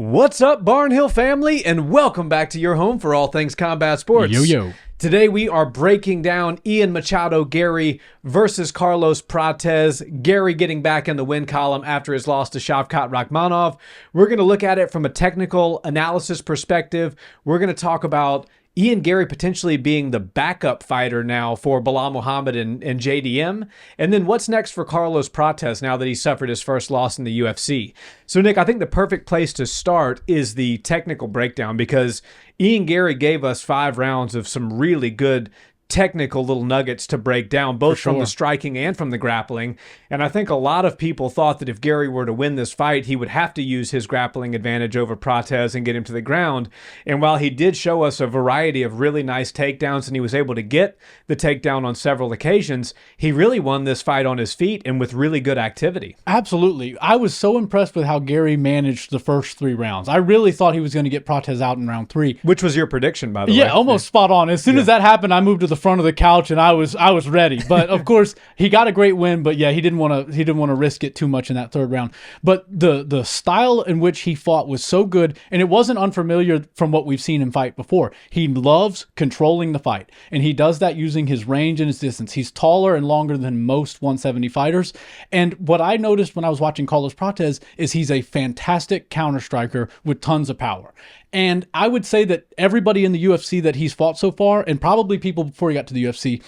What's up, Barnhill family, and welcome back to your home for all things combat sports. Yo. Today we are breaking down Ian Machado Garry versus Carlos Prates. Garry getting back in the win column after his loss to Shavkat Rakhmonov. We're going to look at it from a technical analysis perspective. We're going to talk about Ian Garry potentially being the backup fighter now for Bilal Muhammad and JDM. And then what's next for Carlos Prates now that he suffered his first loss in the UFC. So, Nick, I think the perfect place to start is the technical breakdown because Ian Garry gave us 5 rounds of some really good technical little nuggets to break down, both from the striking and from the grappling. And I think a lot of people thought that if Garry were to win this fight, he would have to use his grappling advantage over Prates and get him to the ground. And while he did show us a variety of really nice takedowns and he was able to get the takedown on several occasions, he really won this fight on his feet and with really good activity. Absolutely. I was so impressed with how Garry managed the first 3 rounds. I really thought he was going to get Prates out in round 3. Which was your prediction, by the way. Yeah, almost spot on. As soon as that happened, I moved to the front of the couch and I was ready. But of course, he got a great win, but yeah, he didn't want to risk it too much in that 3rd round. But the style in which he fought was so good, and it wasn't unfamiliar from what we've seen him fight before. He loves controlling the fight, and he does that using his range and his distance. He's taller and longer than most 170 fighters. And what I noticed when I was watching Carlos Prates is he's a fantastic counter striker with tons of power. And I would say that everybody in the UFC that he's fought so far, and probably people before he got to the UFC,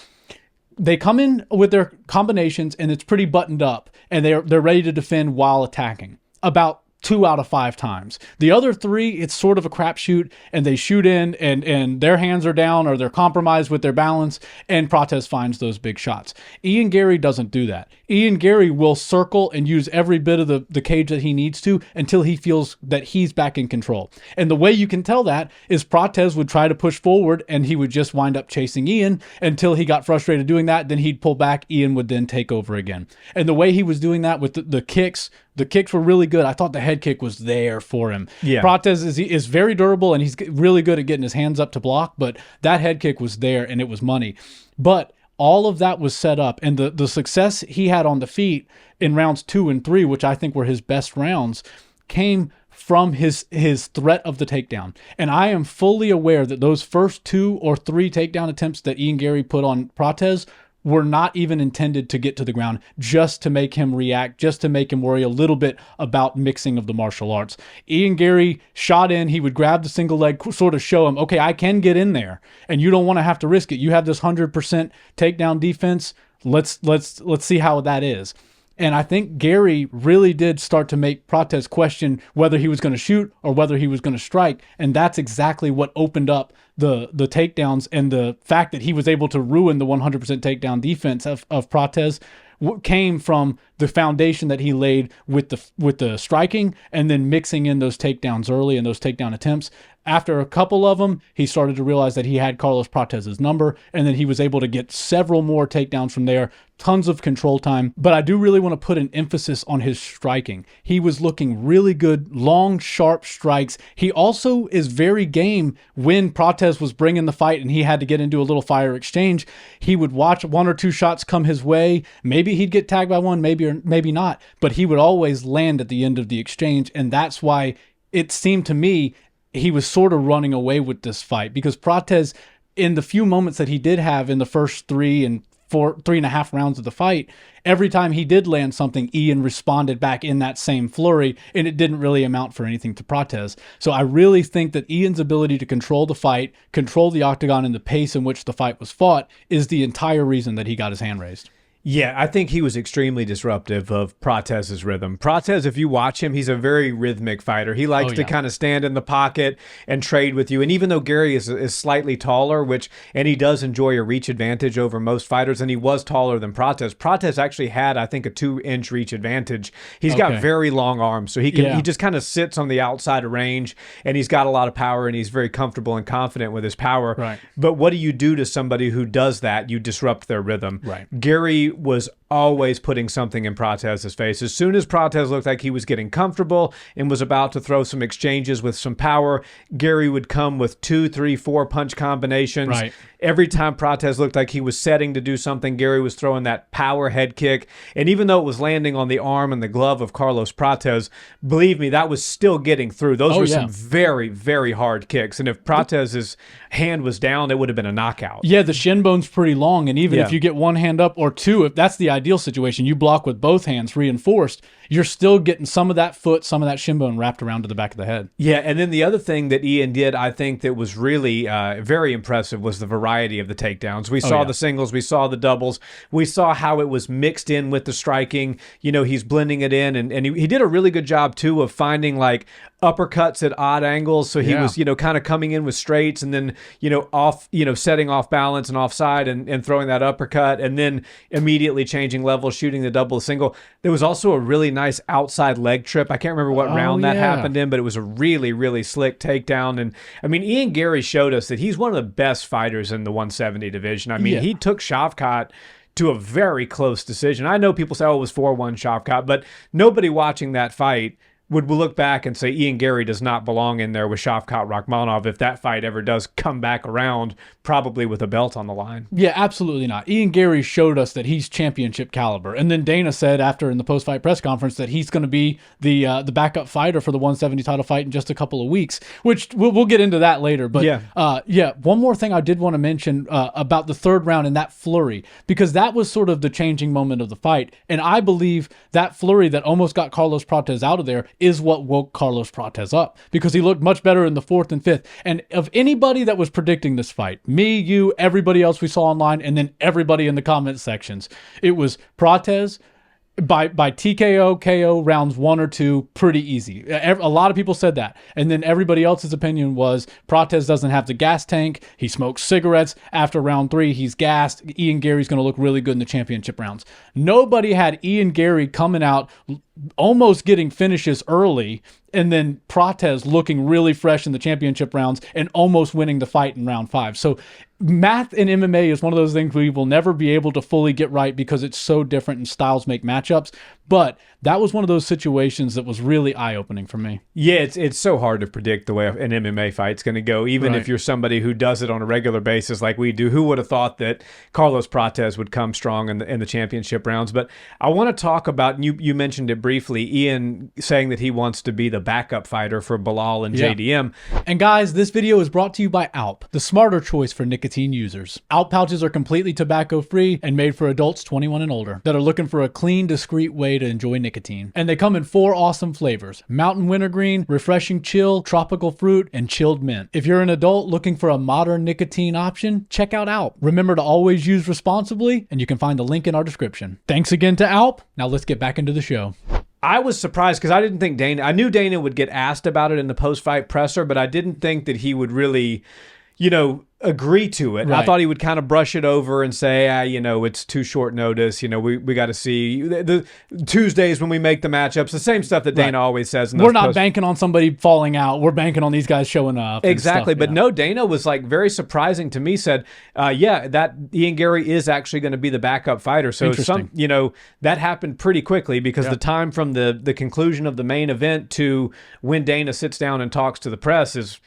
they come in with their combinations and it's pretty buttoned up and they're ready to defend while attacking. About 2 out of 5 times. The other 3, it's sort of a crapshoot, and they shoot in, and their hands are down or they're compromised with their balance, and Prates finds those big shots. Ian Garry doesn't do that. Ian Garry will circle and use every bit of the cage that he needs to until he feels that he's back in control. And the way you can tell that is Prates would try to push forward, and he would just wind up chasing Ian until he got frustrated doing that. Then he'd pull back. Ian would then take over again. And the way he was doing that with the kicks, the kicks were really good. I thought the head kick was there for him. Yeah. Prates is very durable, and he's really good at getting his hands up to block, but that head kick was there, and it was money. But all of that was set up, and the success he had on the feet in rounds 2 and 3, which I think were his best rounds, came from his threat of the takedown. And I am fully aware that those first 2 or 3 takedown attempts that Ian Garry put on Prates were not even intended to get to the ground, just to make him react, just to make him worry a little bit about mixing of the martial arts. Ian Garry shot in, he would grab the single leg, sort of show him, okay, I can get in there, and you don't want to have to risk it. You have this 100% takedown defense. Let's see how that is. And I think Garry really did start to make Prates question whether he was going to shoot or whether he was going to strike. And that's exactly what opened up the takedowns, and the fact that he was able to ruin the 100% takedown defense of Prates came from the foundation that he laid with the striking, and then mixing in those takedowns early and those takedown attempts. After a couple of them, he started to realize that he had Carlos Prates' number, and then he was able to get several more takedowns from there, tons of control time. But I do really want to put an emphasis on his striking. He was looking really good, long, sharp strikes. He also is very game when Prates was bringing the fight and he had to get into a little fire exchange. He would watch 1 or 2 shots come his way. Maybe he'd get tagged by one, maybe or maybe not, but he would always land at the end of the exchange, and that's why it seemed to me he was sort of running away with this fight, because Prates, in the few moments that he did have in the first 3.5 rounds of the fight, every time he did land something, Ian responded back in that same flurry, and it didn't really amount for anything to Prates. So I really think that Ian's ability to control the fight, control the octagon, and the pace in which the fight was fought is the entire reason that he got his hand raised. Yeah, I think he was extremely disruptive of Prates' rhythm. Prates, if you watch him, he's a very rhythmic fighter. He likes to kind of stand in the pocket and trade with you. And even though Garry is slightly taller, and he does enjoy a reach advantage over most fighters, and he was taller than Prates actually had, I think, a 2-inch reach advantage. He's got very long arms, so he just kind of sits on the outside of range, and he's got a lot of power, and he's very comfortable and confident with his power. Right. But what do you do to somebody who does that? You disrupt their rhythm. Right. Garry was always putting something in Pratez's face. As soon as Prates looked like he was getting comfortable and was about to throw some exchanges with some power, Garry would come with 2, 3, 4 punch combinations. Right. Every time Prates looked like he was setting to do something, Garry was throwing that power head kick. And even though it was landing on the arm and the glove of Carlos Prates, believe me, that was still getting through. Those were some very, very hard kicks. And if Prates's hand was down, it would have been a knockout. Yeah, the shin bone's pretty long. And even if you get one hand up or two, if that's the ideal situation, you block with both hands reinforced, you're still getting some of that foot, some of that shin bone wrapped around to the back of the head. Yeah, and then the other thing that Ian did, I think that was really very impressive was the variety of the takedowns. We saw the singles, we saw the doubles, we saw how it was mixed in with the striking. You know, he's blending it in, and he did a really good job, too, of finding, like, uppercuts at odd angles. So he was, you know, kind of coming in with straights and then, you know, off, you know, setting off balance and offside and throwing that uppercut and then immediately changing levels, shooting the double, single. There was also a really nice outside leg trip. I can't remember what round that happened in, but it was a really, really slick takedown. And I mean, Ian Garry showed us that he's one of the best fighters in the 170 division. I mean, he took Shavkat to a very close decision. I know people say, oh, it was 4-1 Shavkat, but nobody watching that fight would look back and say Ian Garry does not belong in there with Shavkat Rakhmonov if that fight ever does come back around, probably with a belt on the line. Yeah, absolutely not. Ian Garry showed us that he's championship caliber. And then Dana said after in the post-fight press conference that he's going to be the backup fighter for the 170 title fight in just a couple of weeks, which we'll get into that later. But one more thing I did want to mention about the third round and that flurry, because that was sort of the changing moment of the fight. And I believe that flurry that almost got Carlos Prates out of there is what woke Carlos Prates up, because he looked much better in the 4th and 5th. And of anybody that was predicting this fight, me, you, everybody else we saw online, and then everybody in the comment sections, it was Prates by TKO, KO rounds 1 or 2, pretty easy. A lot of people said that. And then everybody else's opinion was Prates doesn't have the gas tank. He smokes cigarettes. After round 3, he's gassed. Ian Garry's going to look really good in the championship rounds. Nobody had Ian Garry coming out almost getting finishes early, and then Prates looking really fresh in the championship rounds and almost winning the fight in round 5. So math in MMA is one of those things we will never be able to fully get right because it's so different and styles make matchups. But that was one of those situations that was really eye-opening for me. Yeah, it's so hard to predict the way an MMA fight's going to go, even if you're somebody who does it on a regular basis like we do. Who would have thought that Carlos Prates would come strong in the championship rounds? But I want to talk about, you mentioned it briefly, Ian saying that he wants to be the backup fighter for Bilal and JDM. And guys, this video is brought to you by Alp, the smarter choice for nicotine users. Alp pouches are completely tobacco-free and made for adults 21 and older that are looking for a clean, discreet way to enjoy nicotine. And they come in 4 awesome flavors: mountain wintergreen, refreshing chill, tropical fruit, and chilled mint. If you're an adult looking for a modern nicotine option, check out Alp. Remember to always use responsibly, and you can find the link in our description. Thanks again to Alp. Now let's get back into the show. I was surprised because I didn't think I knew Dana would get asked about it in the post-fight presser, but I didn't think that he would really, agree to it. Right. I thought he would kind of brush it over and say, it's too short notice. We got to see the Tuesdays when we make the matchups, the same stuff that Dana always says. We're not banking on somebody falling out. We're banking on these guys showing up. Exactly. But no, Dana was like very surprising to me, said, that Ian Garry is actually going to be the backup fighter. So that happened pretty quickly because the time from the conclusion of the main event to when Dana sits down and talks to the press is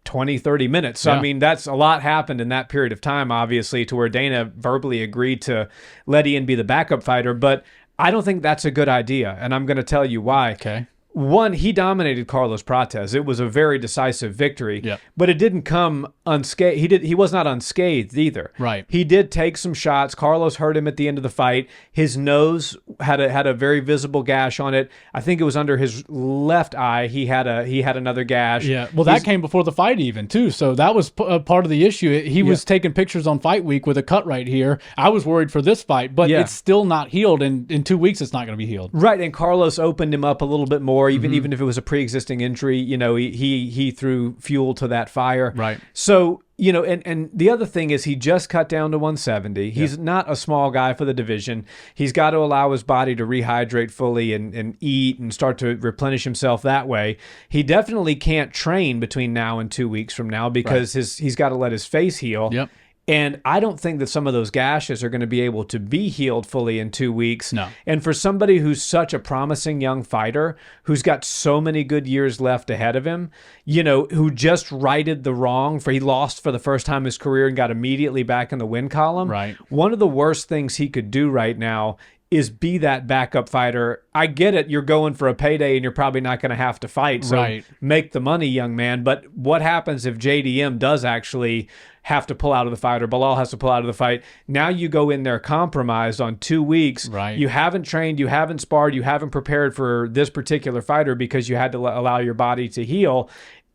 20, 30 minutes. So, I mean, that's a lot happened in that period of time, obviously, to where Dana verbally agreed to let Ian be the backup fighter. But I don't think that's a good idea, and I'm going to tell you why. Okay. One, he dominated Carlos Prates. It was a very decisive victory, but it didn't come unscathed. He was not unscathed either. Right. He did take some shots. Carlos hurt him at the end of the fight. His nose had a very visible gash on it. I think it was under his left eye. He had another gash. Yeah. Well, that came before the fight even too. So that was part of the issue. He was taking pictures on Fight Week with a cut right here. I was worried for this fight, but it's still not healed, and in 2 weeks it's not going to be healed. Right. And Carlos opened him up a little bit more. Even if it was a pre-existing injury, he threw fuel to that fire. Right. So, and the other thing is he just cut down to 170. He's not a small guy for the division. He's got to allow his body to rehydrate fully and eat and start to replenish himself that way. He definitely can't train between now and 2 weeks from now because he's got to let his face heal. Yep. And I don't think that some of those gashes are going to be able to be healed fully in 2 weeks. No. And for somebody who's such a promising young fighter, who's got so many good years left ahead of him, who just righted the wrong he lost for the first time in his career and got immediately back in the win column. Right. One of the worst things he could do right now is be that backup fighter. I get it. You're going for a payday and you're probably not going to have to fight. So make the money, young man. But what happens if JDM does actually have to pull out of the fight, or Bilal has to pull out of the fight? Now you go in there compromised on 2 weeks. Right. You haven't trained, you haven't sparred, you haven't prepared for this particular fighter because you had to allow your body to heal.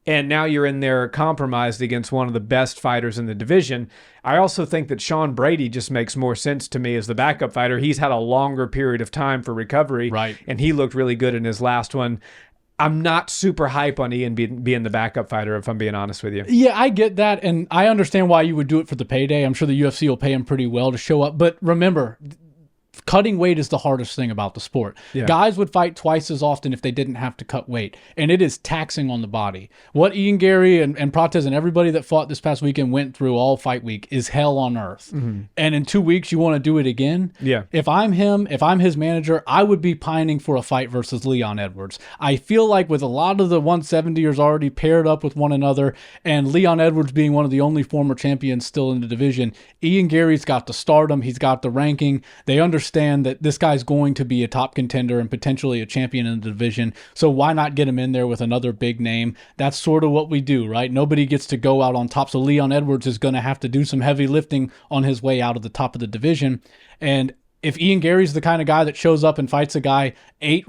And now you're in there compromised against one of the best fighters in the division. I also think that Sean Brady just makes more sense to me as the backup fighter. He's had a longer period of time for recovery, right, and he looked really good in his last one. I'm not super hype on Ian being the backup fighter, if I'm being honest with you. Yeah, I get that, and I understand why you would do it for the payday. I'm sure the UFC will pay him pretty well to show up. But remember, cutting weight is the hardest thing about the sport. Yeah. Guys would fight twice as often if they didn't have to cut weight, and it is taxing on the body. What Ian Garry and Prates and everybody that fought this past weekend went through all fight week is hell on earth. Mm-hmm. And in 2 weeks, you want to do it again? Yeah. If I'm him, if I'm his manager, I would be pining for a fight versus Leon Edwards. I feel like with a lot of the 170ers already paired up with one another, and Leon Edwards being one of the only former champions still in the division, Ian Garry's got the stardom, he's got the ranking. They understand that this guy's going to be a top contender and potentially a champion in the division. So why not get him in there with another big name? That's sort of what we do, right? Nobody gets to go out on top. So Leon Edwards is going to have to do some heavy lifting on his way out of the top of the division. And if Ian Garry's the kind of guy that shows up and fights a guy eight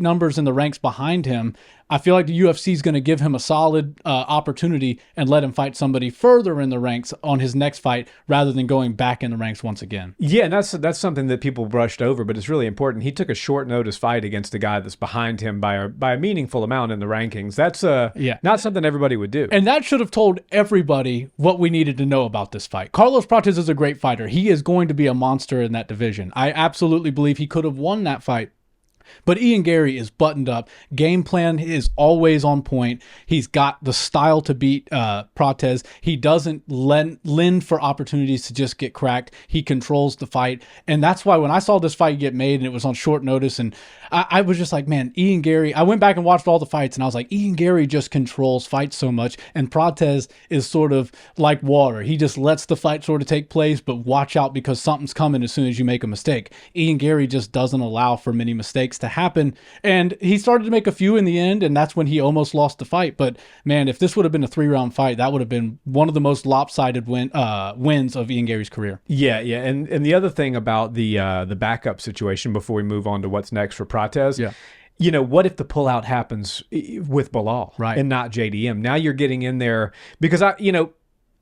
numbers in the ranks behind him, I feel like the UFC is going to give him a solid opportunity and let him fight somebody further in the ranks on his next fight rather than going back in the ranks once again. Yeah, and that's something that people brushed over, but it's really important. He took a short notice fight against a guy that's behind him by a meaningful amount in the rankings. That's not something everybody would do. And that should have told everybody what we needed to know about this fight. Carlos Prates is a great fighter. He is going to be a monster in that division. I absolutely believe he could have won that fight. But Ian Garry is buttoned up. Game plan is always on point. He's got the style to beat Prates. He doesn't lend for opportunities to just get cracked. He controls the fight. And that's why when I saw this fight get made and it was on short notice, and I was just like, man, Ian Garry, I went back and watched all the fights and I was like, Ian Garry just controls fights so much. And Prates is sort of like water. He just lets the fight sort of take place, but watch out because something's coming as soon as you make a mistake. Ian Garry just doesn't allow for many mistakes to happen. And he started to make a few in the end, and that's when he almost lost the fight. But man, if this would have been a 3-round fight, that would have been one of the most lopsided wins of Ian Garry's career. Yeah. And the other thing about the backup situation before we move on to what's next for Prates, what if the pullout happens with Bilal and not JDM? Now you're getting in there because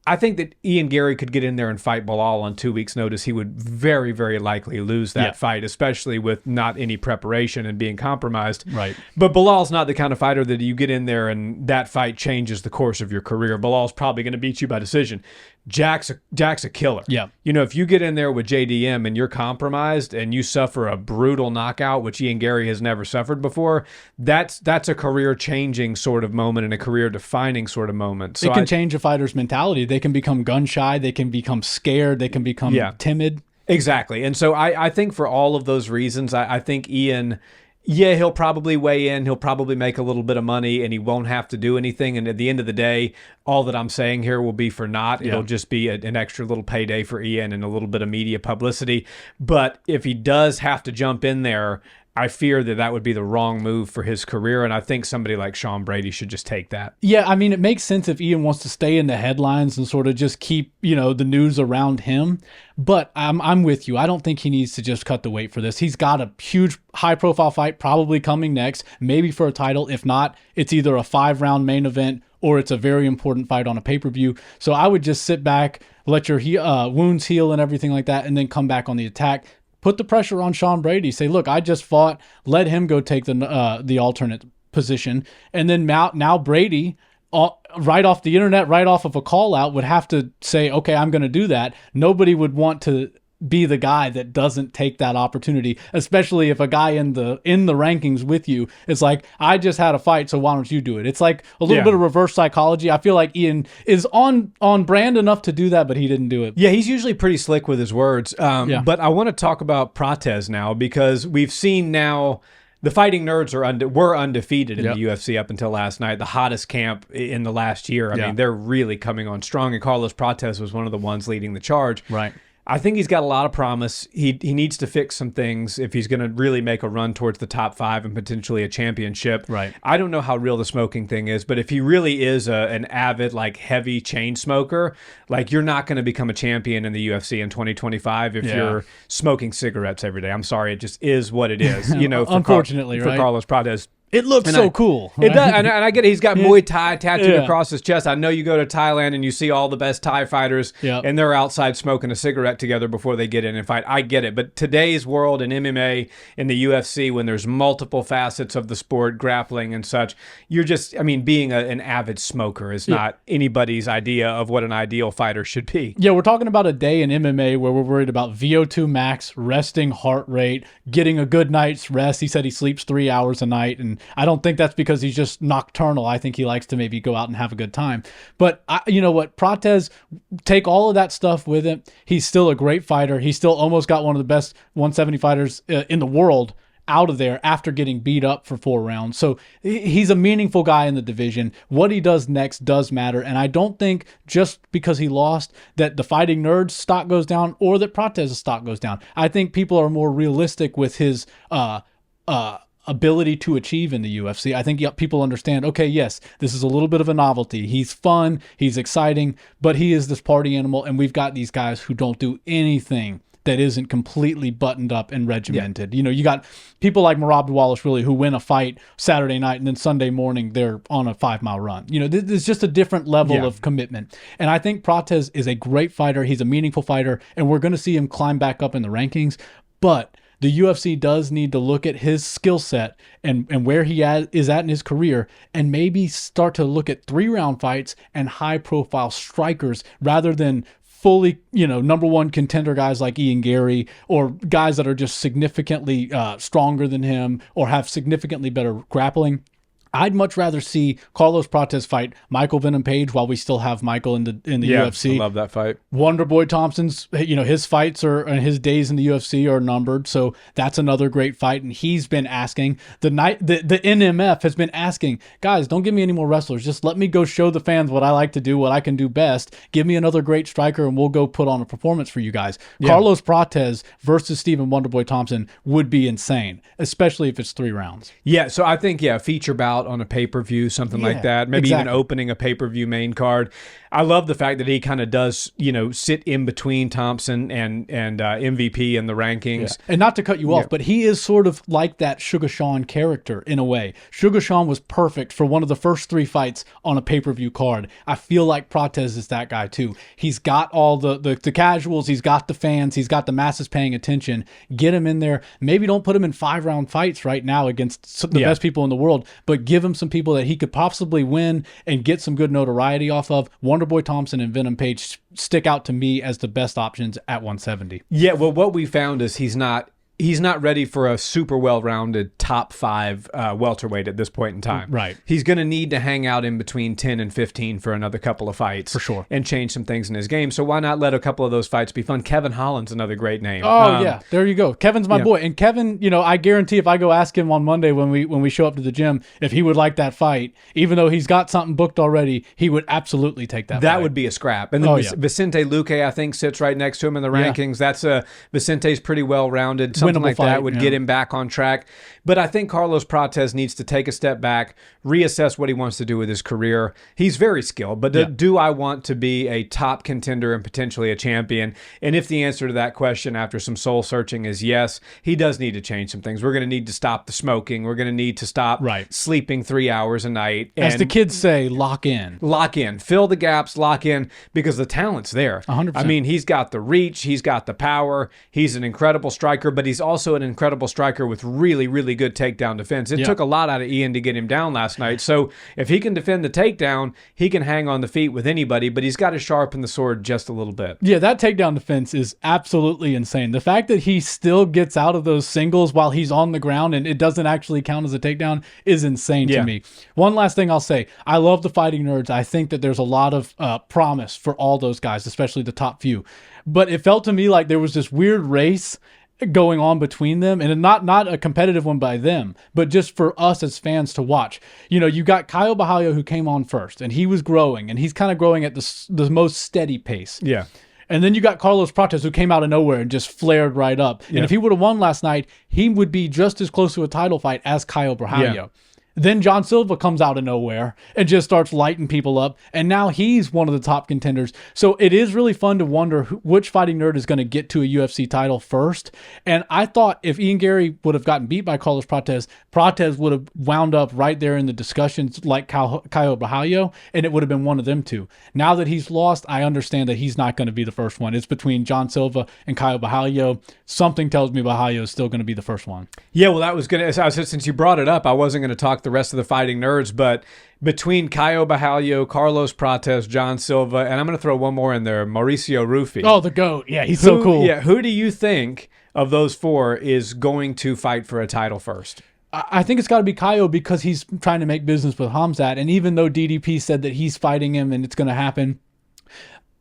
I think that Ian Garry could get in there and fight Bilal on 2 weeks' notice. He would very, very likely lose that fight, especially with not any preparation and being compromised. Right. But Bilal's not the kind of fighter that you get in there and that fight changes the course of your career. Bilal's probably going to beat you by decision. Jack's a killer. Yeah. If you get in there with JDM and you're compromised and you suffer a brutal knockout, which Ian Garry has never suffered before, that's a career-changing sort of moment and a career-defining sort of moment. So it can change a fighter's mentality. They can become gun-shy. They can become scared. They can become timid. Exactly. And so I think for all of those reasons, I think Ian... Yeah, he'll probably weigh in. He'll probably make a little bit of money, and he won't have to do anything. And at the end of the day, all that I'm saying here will be for naught. It'll just be an extra little payday for Ian and a little bit of media publicity. But if he does have to jump in there, I fear that would be the wrong move for his career, and I think somebody like Sean Brady should just take that. Yeah, I mean, it makes sense if Ian wants to stay in the headlines and sort of just keep, the news around him. But I'm with you. I don't think he needs to just cut the weight for this. He's got a huge high-profile fight probably coming next, maybe for a title. If not, it's either a 5-round main event or it's a very important fight on a pay-per-view. So I would just sit back, let your wounds heal and everything like that, and then come back on the attack. Put the pressure on Sean Brady. Say, look, I just fought. Let him go take the alternate position. And then now Brady, right off the internet, right off of a call out, would have to say, okay, I'm going to do that. Nobody would want to be the guy that doesn't take that opportunity, especially if a guy in the rankings with you is like, I just had a fight, so why don't you do it? It's like a little bit of reverse psychology. I feel like Ian is on brand enough to do that, but he didn't do it. Yeah, he's usually pretty slick with his words. But I want to talk about Prates now, because we've seen now the Fighting Nerds were undefeated in the UFC up until last night, the hottest camp in the last year. I mean, they're really coming on strong, and Carlos Prates was one of the ones leading the charge. Right. I think he's got a lot of promise. He needs to fix some things if he's going to really make a run towards the top 5 and potentially a championship. Right. I don't know how real the smoking thing is, but if he really is an avid, like, heavy chain smoker, like, you're not going to become a champion in the UFC in 2025 if you're smoking cigarettes every day. I'm sorry, it just is what it is. You know, unfortunately, for Carlos Prates. It looks so cool. It does, and I get it. He's got Muay Thai tattooed across his chest. I know you go to Thailand and you see all the best Thai fighters, and they're outside smoking a cigarette together before they get in and fight. I get it. But today's world in MMA, in the UFC, when there's multiple facets of the sport, grappling and such, you're just, I mean, being an avid smoker is not anybody's idea of what an ideal fighter should be. Yeah, we're talking about a day in MMA where we're worried about VO2 max, resting heart rate, getting a good night's rest. He said he sleeps 3 hours a night, and I don't think that's because he's just nocturnal. I think he likes to maybe go out and have a good time. But you know what? Prates, take all of that stuff with him. He's still a great fighter. He still almost got one of the best 170 fighters in the world out of there after getting beat up for 4 rounds. So he's a meaningful guy in the division. What he does next does matter. And I don't think just because he lost that the Fighting Nerds stock goes down or that Prates' stock goes down. I think people are more realistic with his ability to achieve in the UFC. I think people understand, okay, yes, this is a little bit of a novelty. He's fun, he's exciting, but he is this party animal, and we've got these guys who don't do anything that isn't completely buttoned up and regimented. You know, you got people like Merab Dvalishvili who win a fight Saturday night and then Sunday morning they're on a 5-mile run. You know, there's just a different level of commitment. And I think Prates is a great fighter. He's a meaningful fighter, and we're going to see him climb back up in the rankings. But the UFC does need to look at his skill set and where he is at in his career, and maybe start to look at 3-round fights and high-profile strikers rather than fully, you know, number 1 contender guys like Ian Garry, or guys that are just significantly stronger than him or have significantly better grappling. I'd much rather see Carlos Prates fight Michael Venom Page while we still have Michael in the UFC. I love that fight. Wonderboy Thompson's, you know, his fights and his days in the UFC are numbered, so that's another great fight. And he's been asking the NMF has been asking, guys, don't give me any more wrestlers. Just let me go show the fans what I like to do, what I can do best. Give me another great striker, and we'll go put on a performance for you guys. Yeah. Carlos Prates versus Stephen Wonderboy Thompson would be insane, especially if it's 3 rounds. Yeah, so I think feature bout on a pay-per-view, something like that. Maybe even opening a pay-per-view main card. I love the fact that he kind of does, you know, sit in between Thompson and MVP in the rankings. Yeah. And not to cut you off, but he is sort of like that Sugar Sean character in a way. Sugar Sean was perfect for one of the first 3 fights on a pay-per-view card. I feel like Prates is that guy too. He's got all the casuals, he's got the fans, he's got the masses paying attention. Get him in there. Maybe don't put him in 5-round fights right now against the best people in the world, but give him some people that he could possibly win and get some good notoriety off of. Wonderboy Thompson and Venom Page stick out to me as the best options at 170. Yeah, well, what we found is he's not ready for a super well-rounded top 5 welterweight at this point in time. Right. He's going to need to hang out in between 10 and 15 for another couple of fights. For sure. And change some things in his game. So why not let a couple of those fights be fun? Kevin Holland's another great name. Oh, yeah. There you go. Kevin's my boy. And Kevin, you know, I guarantee if I go ask him on Monday when we show up to the gym if he would like that fight, even though he's got something booked already, he would absolutely take that fight. That would be a scrap. And then Vicente Luque, I think, sits right next to him in the rankings. That's Vicente's pretty well-rounded. Something Winnable like fight, that would get him back on track. But I think Carlos Prates needs to take a step back, reassess what he wants to do with his career. He's very skilled, but do I want to be a top contender and potentially a champion? And if the answer to that question after some soul searching is yes, he does need to change some things. We're going to need to stop the smoking. We're going to need to stop sleeping 3 hours a night. As the kids say, lock in. Lock in. Fill the gaps, lock in, because the talent's there. 100%. I mean, he's got the reach, he's got the power, he's an incredible striker, but he's also an incredible striker with really, really good takedown defense. It took a lot out of Ian to get him down last night. So if he can defend the takedown, he can hang on the feet with anybody, but he's got to sharpen the sword just a little bit. Yeah, that takedown defense is absolutely insane. The fact that he still gets out of those singles while he's on the ground and it doesn't actually count as a takedown is insane to me. One last thing I'll say. I love the Fighting Nerds. I think that there's a lot of promise for all those guys, especially the top few. But it felt to me like there was this weird race going on between them, and not a competitive one by them, but just for us as fans to watch. You know, you got Caio Borralho who came on first, and he was growing, and he's kind of growing at the most steady pace. Yeah. And then you got Carlos Prates who came out of nowhere and just flared right up. And if he would have won last night, he would be just as close to a title fight as Caio Borralho. Yeah. Then John Silva comes out of nowhere and just starts lighting people up. And now he's one of the top contenders. So it is really fun to wonder which Fighting Nerd is going to get to a UFC title first. And I thought if Ian Garry would have gotten beat by Carlos Prates, Prates would have wound up right there in the discussions like Caio Borralho, and it would have been one of them two. Now that he's lost, I understand that he's not going to be the first one. It's between John Silva and Caio Borralho. Something tells me Borralho is still going to be the first one. Yeah, well, that was going to, since you brought it up, I wasn't going to talk the rest of the Fighting Nerds, but between Caio Borralho, Carlos Prates, John Silva, and I'm going to throw one more in there, Mauricio Rufy. Oh, the GOAT. Yeah, he's so cool. Yeah, who do you think of those four is going to fight for a title first? I think it's got to be Caio because he's trying to make business with Khamzat, and even though DDP said that he's fighting him and it's going to happen,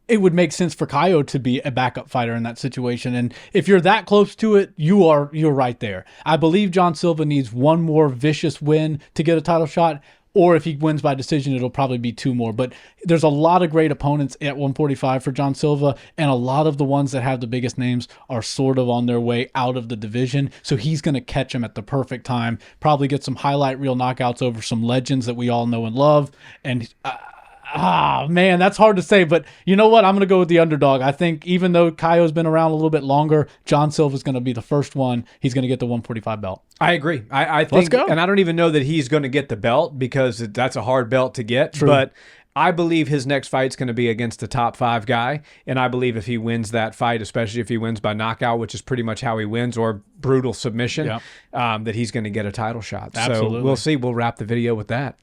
it would make sense for Caio to be a backup fighter in that situation. And if you're that close to it, you're right there. I believe John Silva needs one more vicious win to get a title shot, or if he wins by decision, it'll probably be two more. But there's a lot of great opponents at 145 for John Silva, and a lot of the ones that have the biggest names are sort of on their way out of the division. So he's going to catch them at the perfect time, probably get some highlight reel knockouts over some legends that we all know and love. And man, that's hard to say, but you know what? I'm going to go with the underdog. I think even though Caio's been around a little bit longer, John Silva's going to be the first one. He's going to get the 145 belt. I agree. I think, let's go. And I don't even know that he's going to get the belt because that's a hard belt to get. True. But I believe his next fight's going to be against a top 5 guy, and I believe if he wins that fight, especially if he wins by knockout, which is pretty much how he wins, or brutal submission, that he's going to get a title shot. Absolutely. So we'll see. We'll wrap the video with that.